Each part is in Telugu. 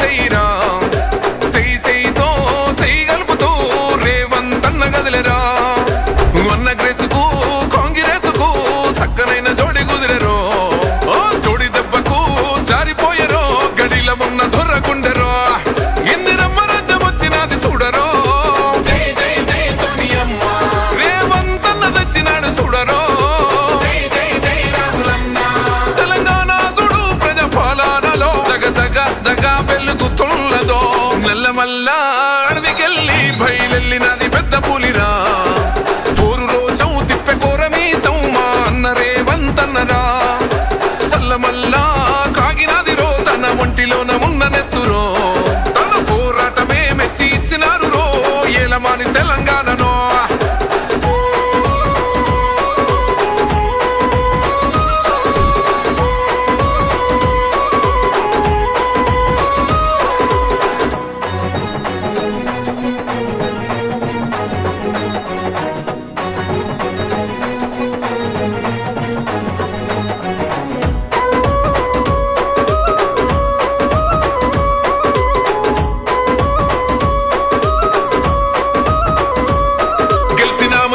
సెయ్యిరా సెయ్యి సెయ్యితో సెయ్యి కలుపుతూ రేవంతన్న గదిలేరా అన్న గ్రేసుకు కాంగ్రెసుకు సక్కనైన జోడి కుదిరెరో జోడి దెబ్బకు జారిపోయరో గడిల ఉన్న దొర్రకుండెరో ఇందిరమ్మ రాజ్యం వచ్చినది చూడరో జై జై జై సోనియమ్మ రేవంతన్న తెచ్చినాడు చూడరో జై జై జై రాహులన్న తెలంగాణ చూడు ప్రజాపాలనలో దగ దగ దగ వెలుగుతున్నదో నల్లమల్ల అడవికెళ్ళి బయలెళ్ళినది పెద్ద పులిరా పోరు రోషం తిప్పె కోరమీసం మా అన్న రేవంతన్నరా సల్లమల్లా కాగినది రో తన ఒంటిలోన ఉన్న నెత్తురో తన పోరాటమే మెచ్చి ఇచ్చినారు రో ఏలమాని తెలంగాణనో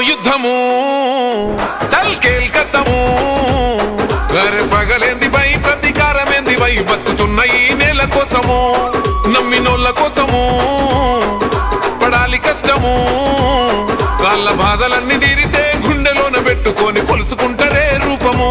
యుద్ధము చల్ కేల్కత్తము గరే పగలేంది బై ప్రతీకారమేంది బై బతుకుతున్న ఈ నేల కోసము నమ్మినోళ్ళ కోసము పడాలి కష్టము వాళ్ళ బాధలన్నీ తీరితే గుండెలోన పెట్టుకొని కొలుసుకుంటారే రూపము